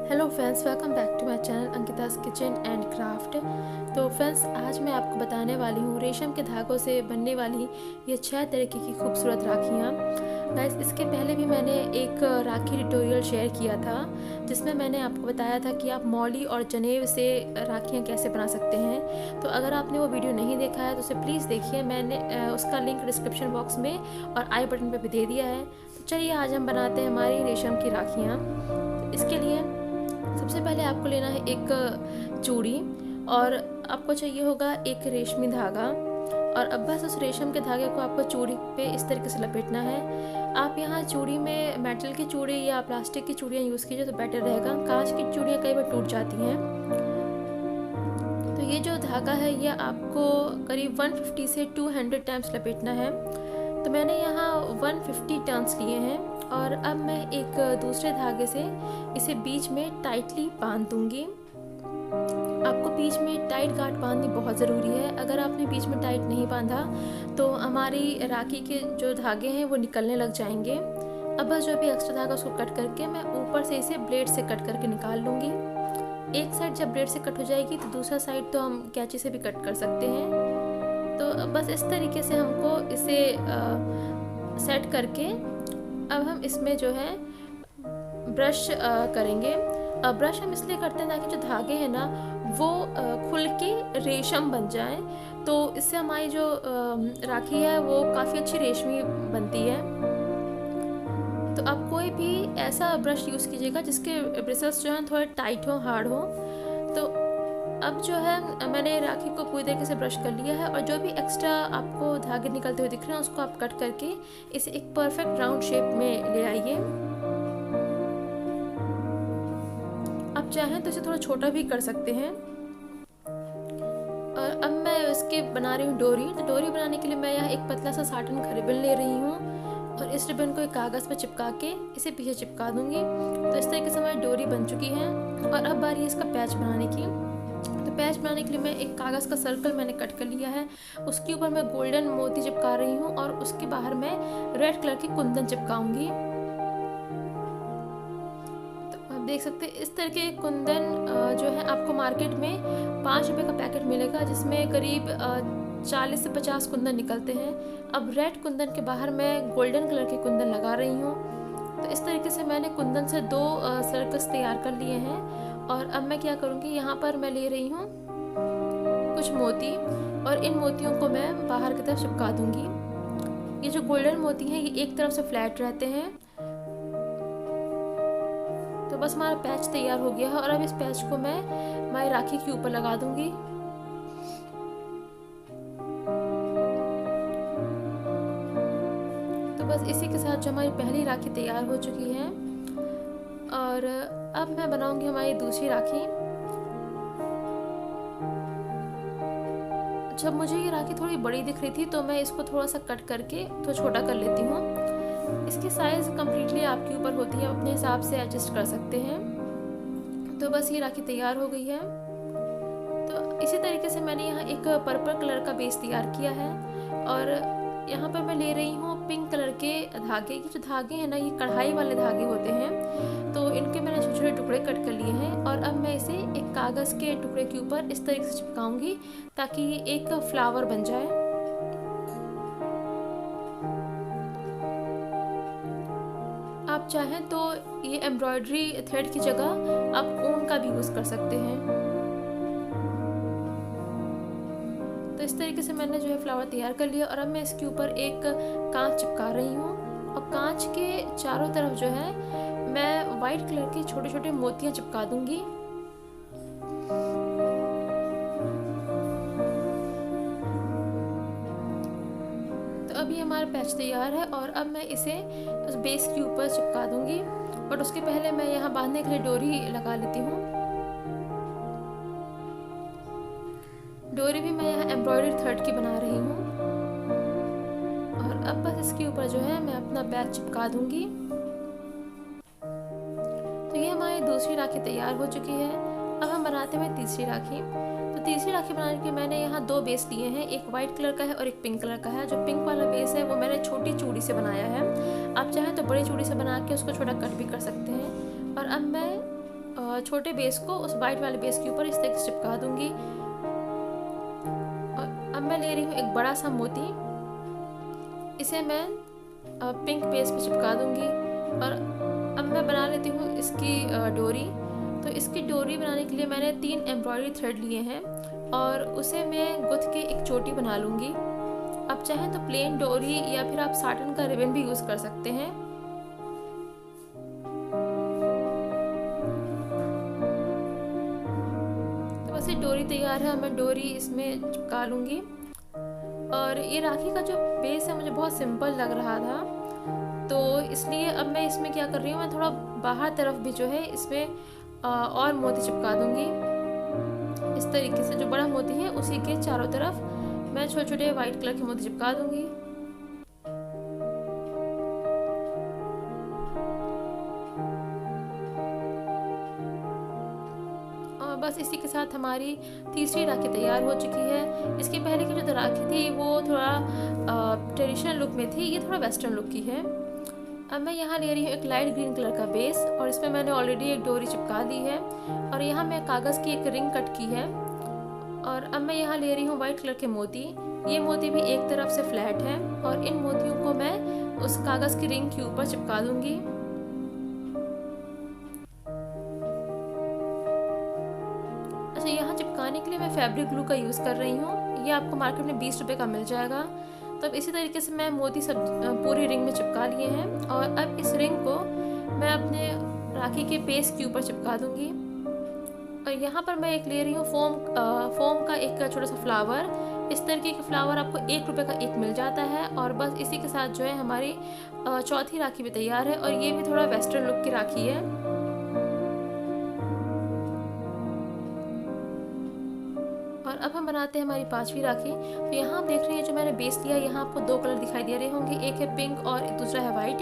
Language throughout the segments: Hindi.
Hello friends, welcome back to my channel Ankita's kitchen and craft. तो फ्रेंड्स, आज मैं आपको बताने वाली हूँ रेशम के धागों से बनने वाली ये 6 तरीके की खूबसूरत राखियाँ। गाइस, इसके पहले भी मैंने एक राखी ट्यूटोरियल शेयर किया था जिसमें मैंने आपको बताया था कि आप मौली और जनेव से राखियाँ कैसे बना सकते हैं। तो अगर आपने वो वीडियो नहीं देखा है तो उसे प्लीज़ देखिए, मैंने उसका लिंक डिस्क्रिप्शन बॉक्स में और आई बटन पर भी दे दिया है। तो चलिए आज हम बनाते हैं हमारी रेशम की राखियाँ। तो इसके लिए सबसे पहले आपको लेना है एक चूड़ी और आपको चाहिए होगा एक रेशमी धागा। और अब बस उस रेशम के धागे को आपको चूड़ी पे इस तरीके से लपेटना है। आप यहाँ चूड़ी में मेटल की चूड़ी या प्लास्टिक की चूड़ियाँ यूज़ कीजिए तो बेटर रहेगा। कांच की चूड़ियाँ कई बार टूट जाती हैं। तो ये जो धागा है ये आपको करीब 150 से 200 टाइम्स लपेटना है। तो मैंने यहाँ 150 टर्न्स लिए हैं और अब मैं एक दूसरे धागे से इसे बीच में टाइटली बांध दूंगी। आपको बीच में टाइट गांठ बांधनी बहुत ज़रूरी है। अगर आपने बीच में टाइट नहीं बांधा तो हमारी राखी के जो धागे हैं वो निकलने लग जाएंगे। अब बस जो भी एक्स्ट्रा धागा उसको कट करके मैं ऊपर से इसे ब्लेड से कट करके निकाल लूँगी। एक साइड जब ब्लेड से कट हो जाएगी तो दूसरा साइड तो हम कैंची से भी कट कर सकते हैं। तो बस इस तरीके से हमको इसे सेट करके अब हम इसमें जो है ब्रश करेंगे। ब्रश हम इसलिए करते हैं ताकि जो धागे हैं ना वो खुल के रेशम बन जाए। तो इससे हमारी जो राखी है वो काफ़ी अच्छी रेशमी बनती है। तो आप कोई भी ऐसा ब्रश यूज़ कीजिएगा जिसके ब्रिसल्स जो हैं थोड़े टाइट हो, हार्ड हो। तो अब जो है मैंने राखी को पूरी तरीके से ब्रश कर लिया है और जो भी एक्स्ट्रा आपको धागे निकलते हुए दिख रहे हैं उसको आप कट करके इसे एक परफेक्ट राउंड शेप में ले आइए। आप चाहें तो इसे थोड़ा छोटा भी कर सकते हैं। और अब मैं इसके बना रही हूँ डोरी। तो डोरी बनाने के लिए मैं यहाँ एक पतला सा साटन का रिबन ले रही हूँ और इस रिबन को एक कागज़ पर चिपका के इसे पीछे चिपका दूंगी। तो इस तरीके से हमारी डोरी बन चुकी है और अब बारी है इसका पैच बनाने की। तो पैच बनाने के लिए मैं एक कागज़ का सर्कल मैंने कट कर लिया है, उसके ऊपर मैं गोल्डन मोती चिपका रही हूँ और उसके बाहर मैं रेड कलर की कुंदन चिपकाऊंगी। तो आप देख सकते हैं इस तरह के कुंदन जो है आपको मार्केट में 5 रुपये का पैकेट मिलेगा जिसमें करीब 40 से 50 कुंदन निकलते हैं। अब रेड कुंदन के बाहर मैं गोल्डन कलर के कुंदन लगा रही हूँ। तो इस तरीके से मैंने कुंदन से 2 सर्कल्स तैयार कर लिए हैं। और अब मैं क्या करूँगी, यहाँ पर मैं ले रही हूँ कुछ मोती और इन मोतियों को मैं बाहर की तरफ चिपका दूंगी। ये जो गोल्डन मोती हैं ये एक तरफ से फ्लैट रहते हैं। तो बस हमारा पैच तैयार हो गया है और अब इस पैच को मैं हमारी राखी के ऊपर लगा दूंगी। तो बस इसी के साथ जो हमारी पहली राखी तैयार हो चुकी है और अब मैं बनाऊंगी हमारी दूसरी राखी। जब मुझे ये राखी थोड़ी बड़ी दिख रही थी तो मैं इसको थोड़ा सा कट करके थोड़ा छोटा कर लेती हूँ। इसकी साइज़ कम्प्लीटली आपके ऊपर होती है, अपने हिसाब से एडजस्ट कर सकते हैं। तो बस ये राखी तैयार हो गई है। तो इसी तरीके से मैंने यहाँ एक पर्पल कलर का बेस तैयार किया है और यहाँ पर मैं ले रही हूँ पिंक कलर के धागे। ये जो धागे हैं ना ये कढ़ाई वाले धागे होते हैं, तो इनके मैंने छोटे छोटे टुकड़े कट कर लिए हैं और अब मैं इसे एक कागज़ के टुकड़े के ऊपर इस तरीके से चिपकाऊंगी ताकि ये एक फ्लावर बन जाए। आप चाहें तो ये एम्ब्रॉयडरी थ्रेड की जगह आप ऊन का भी यूज़ कर सकते हैं। तो इस तरीके से मैंने जो है फ्लावर तैयार कर लिया और अब मैं इसके ऊपर एक कांच चिपका रही हूँ और कांच के चारों तरफ जो है मैं वाइट कलर के छोटे छोटे मोतियाँ चिपका दूंगी। तो अभी हमारा पैच तैयार है और अब मैं इसे उस बेस के ऊपर चिपका दूंगी। बट उसके पहले मैं यहाँ बांधने के लिए डोरी लगा लेती हूँ। डोरी भी मैं यहाँ एम्ब्रॉयडरी थ्रेड की बना रही हूँ और अब बस इसके ऊपर जो है मैं अपना पैच चिपका दूंगी। तो ये हमारी दूसरी राखी तैयार हो चुकी है। अब हम बनाते हैं तीसरी राखी। तो तीसरी राखी बनाने के लिए मैंने यहाँ 2 बेस लिए हैं, एक वाइट कलर का है और एक पिंक कलर का है। जो पिंक वाला बेस है वो मैंने छोटी चूड़ी से बनाया है। आप चाहें तो बड़ी चूड़ी से बना के उसको छोटा कट भी कर सकते हैं। और अब मैं छोटे बेस को उस वाइट वाले बेस के ऊपर इस तरीके से चिपका दूंगी। और अब मैं ले रही हूँ एक बड़ा सा मोती, इसे मैं पिंक बेस पे चिपका दूंगी। और अब मैं बना लेती हूँ इसकी डोरी। तो इसकी डोरी बनाने के लिए मैंने 3 एम्ब्रॉयडरी थ्रेड लिए हैं और उसे मैं गुथ के एक चोटी बना लूँगी। आप चाहें तो प्लेन डोरी या फिर आप साटन का रिबन भी यूज़ कर सकते हैं। तो बस ये डोरी तैयार है, मैं डोरी इसमें चिपका लूँगी। और ये राखी का जो बेस है मुझे बहुत सिंपल लग रहा था, तो इसलिए अब मैं इसमें क्या कर रही हूँ, मैं थोड़ा बाहर तरफ भी जो है इसमें और मोती चिपका दूँगी। इस तरीके से जो बड़ा मोती है उसी के चारों तरफ मैं छोटे छोटे वाइट कलर के मोती चिपका दूँगी। और बस इसी के साथ हमारी तीसरी राखी तैयार हो चुकी है। इसके पहले की जो राखी थी वो थोड़ा ट्रेडिशनल लुक में थी, ये थोड़ा वेस्टर्न लुक की है। अब मैं यहाँ ले रही हूँ एक लाइट ग्रीन कलर का बेस और इसमें मैंने ऑलरेडी एक डोरी चिपका दी है और यहाँ मैं कागज़ की एक रिंग कट की है। और अब मैं यहाँ ले रही हूँ वाइट कलर के मोती। ये मोती भी एक तरफ से फ्लैट है और इन मोतियों को मैं उस कागज़ की रिंग के ऊपर चिपका दूंगी। अच्छा, यहाँ चिपकाने के लिए मैं फैब्रिक ग्लू का यूज़ कर रही हूँ, ये आपको मार्केट में 20 रुपये का मिल जाएगा। तब इसी तरीके से मैं मोती सब पूरी रिंग में चिपका लिए हैं और अब इस रिंग को मैं अपने राखी के बेस के ऊपर चिपका दूंगी। और यहाँ पर मैं एक ले रही हूँ फोम का एक छोटा सा फ्लावर। इस तरीके के फ्लावर आपको 1 रुपये का एक मिल जाता है। और बस इसी के साथ जो है हमारी चौथी राखी भी तैयार है और ये भी थोड़ा वेस्टर्न लुक की राखी है। और अब हम बनाते हैं हमारी 5वीं राखी। तो यहाँ आप देख रहे हैं जो मैंने बेस लिया, यहाँ आपको 2 कलर दिखाई दे रहे होंगे, एक है पिंक और दूसरा है वाइट।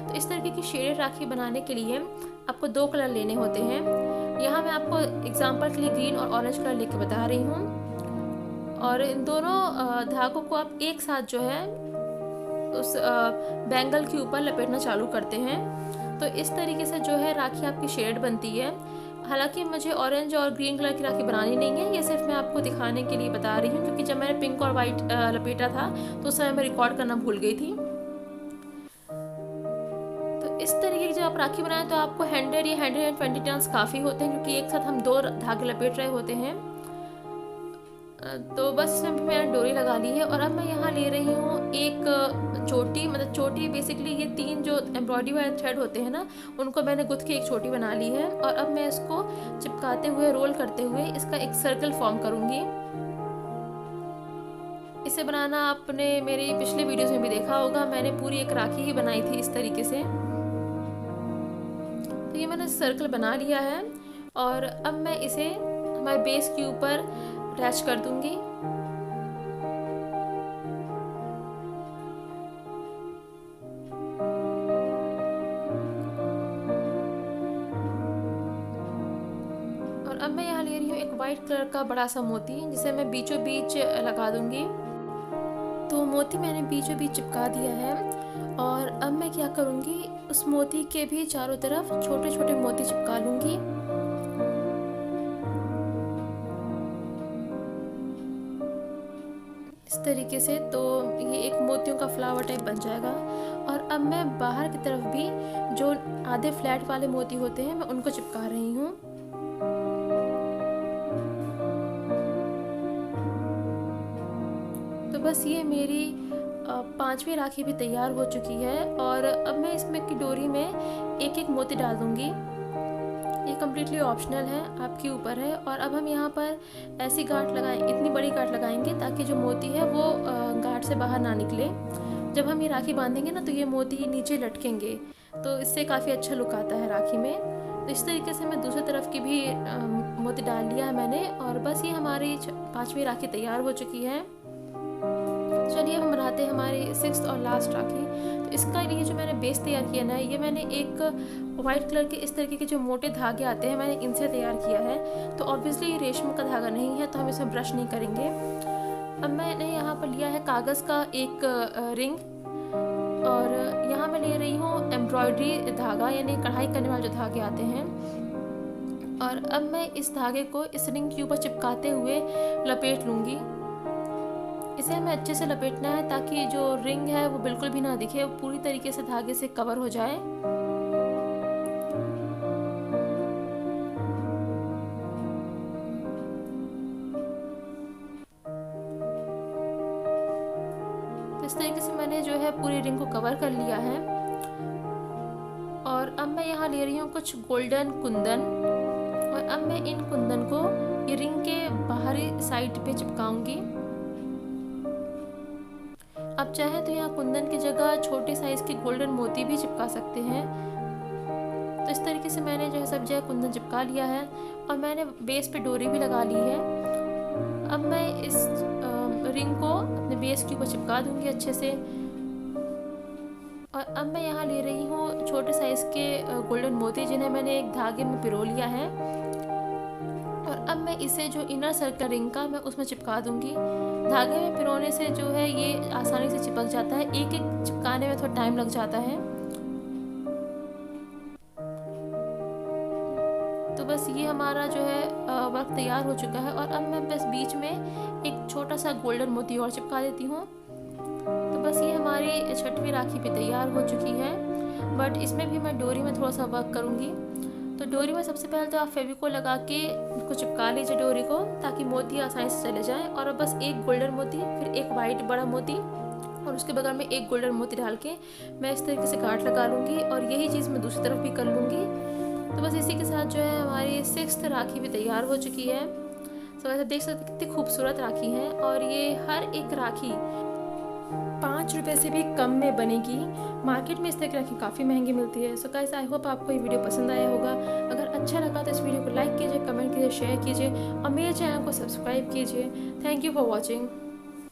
तो इस तरीके की शेडेड राखी बनाने के लिए आपको 2 कलर लेने होते हैं। यहाँ मैं आपको एग्जांपल के लिए ग्रीन और ऑरेंज कलर लेके बता रही हूँ। और इन दोनों धागों को आप एक साथ जो है उस बैंगल के ऊपर लपेटना चालू करते हैं। तो इस तरीके से जो है राखी आपकी शेड बनती है। हालांकि मुझे ऑरेंज और ग्रीन कलर की राखी बनानी नहीं है, ये सिर्फ मैं आपको दिखाने के लिए बता रही हूँ, क्योंकि जब मैंने पिंक और वाइट लपेटा था तो उस समय मैं रिकॉर्ड करना भूल गई थी। तो इस तरीके की जब आप राखी बनाएं तो आपको 100 या 120 टर्न्स काफ़ी होते हैं, क्योंकि एक साथ हम 2 धागे लपेट रहे होते हैं। तो बस इसमें भी मैंने डोरी लगा ली है। और अब मैं यहाँ ले रही हूँ एक चोटी, मतलब चोटी बेसिकली ये 3 जो एम्ब्रॉयडरी वाले थ्रेड होते हैं ना, उनको मैंने गुथ के एक चोटी बना ली है। और अब मैं इसको चिपकाते हुए रोल करते हुए इसका एक सर्कल फॉर्म करूँगी। इसे बनाना आपने मेरी पिछले वीडियोस में भी देखा होगा, मैंने पूरी एक राखी ही बनाई थी इस तरीके से। तो ये मैंने सर्कल बना लिया है और अब मैं इसे हमारे बेस के ऊपर अटैच कर दूंगी। और अब मैं यहाँ ले रही हूँ एक वाइट कलर का बड़ा सा मोती, जिसे मैं बीचों बीच लगा दूंगी। तो मोती मैंने बीचों बीच चिपका दिया है और अब मैं क्या करूँगी, उस मोती के भी चारों तरफ छोटे छोटे मोती चिपका लूँगी। इस तरीके से तो ये एक मोतियों का फ्लावर टाइप बन जाएगा। और अब मैं बाहर की तरफ भी जो आधे फ्लैट वाले मोती होते हैं मैं उनको चिपका रही हूँ। तो बस ये मेरी 5वीं राखी भी तैयार हो चुकी है। और अब मैं इसमें की डोरी में एक एक मोती डाल दूँगी। ये कम्प्लीटली ऑप्शनल है, आपके ऊपर है। और अब हम यहाँ पर ऐसी गांठ लगाएं, इतनी बड़ी गांठ लगाएंगे ताकि जो मोती है वो गांठ से बाहर ना निकले। जब हम ये राखी बांधेंगे ना तो ये मोती नीचे लटकेंगे, तो इससे काफ़ी अच्छा लुक आता है राखी में। तो इस तरीके से मैं दूसरी तरफ की भी मोती डाल लिया है मैंने। और बस ये हमारी 5वीं राखी तैयार हो चुकी है। चलिए अब हम बनाते हैं हमारी 6th और लास्ट राखी। तो इसका लिए जो मैंने बेस तैयार किया ना, ये मैंने एक वाइट कलर के इस तरीके के जो मोटे धागे आते हैं मैंने इनसे तैयार किया है। तो ऑब्वियसली ये रेशम का धागा नहीं है, तो हम इसमें ब्रश नहीं करेंगे। अब मैंने यहाँ पर लिया है कागज़ का एक रिंग और यहाँ मैं ले रही हूँ एम्ब्रॉयडरी धागा, यानी कढ़ाई करने वाले जो धागे आते हैं। और अब मैं इस धागे को इस रिंग के ऊपर चिपकाते हुए लपेट लूँगी। इसे हमें अच्छे से लपेटना है ताकि जो रिंग है वो बिल्कुल भी ना दिखे, वो पूरी तरीके से धागे से कवर हो जाए। तो इस तरीके से मैंने जो है पूरी रिंग को कवर कर लिया है। और अब मैं यहाँ ले रही हूँ कुछ गोल्डन कुंदन, और अब मैं इन कुंदन को ये रिंग के बाहरी साइड पे चिपकाऊंगी। आप चाहें तो यहाँ कुंदन की जगह छोटे साइज के गोल्डन मोती भी चिपका सकते हैं। तो इस तरीके से मैंने जो है सब जगह कुंदन चिपका लिया है और मैंने बेस पे डोरी भी लगा ली है। अब मैं इस रिंग को अपने बेस के ऊपर चिपका दूंगी अच्छे से। और अब मैं यहाँ ले रही हूँ छोटे साइज़ के गोल्डन मोती, जिन्हें मैंने एक धागे में पिरो लिया है। और अब मैं इसे जो इनर सर्कल रिंग का मैं उसमें चिपका दूंगी। धागे में पिरोने से जो है ये आसानी से चिपक जाता है, एक एक चिपकाने में थोड़ा टाइम लग जाता है। तो बस ये हमारा जो है वर्क तैयार हो चुका है। और अब मैं बस बीच में एक छोटा सा गोल्डन मोती और चिपका देती हूँ। तो बस ये हमारी 6वीं राखी भी तैयार हो चुकी है। बट इसमें भी मैं डोरी में थोड़ा सा वर्क करूँगी। तो डोरी में सबसे पहले तो आप फेविकोल लगा के उसको चिपका लीजिए डोरी को, ताकि मोती आसानी से चले जाए। और अब बस एक गोल्डन मोती, फिर एक वाइट बड़ा मोती और उसके बगल में एक गोल्डन मोती डाल के मैं इस तरीके से गांठ लगा लूँगी। और यही चीज़ मैं दूसरी तरफ भी कर लूँगी। तो बस इसी के साथ जो है हमारी 6th राखी भी तैयार हो चुकी है। तो वैसे देख सकते कितनी खूबसूरत राखी है। और ये हर एक राखी 5 रुपये से भी कम में बनेगी। मार्केट में इस तरह की राखी काफ़ी महंगी मिलती है। सो गाइस, आई होप आपको ये वीडियो पसंद आया होगा। अगर अच्छा लगा तो इस वीडियो को लाइक कीजिए, कमेंट कीजिए, शेयर कीजिए और मेरे चैनल को सब्सक्राइब कीजिए। Thank you for watching.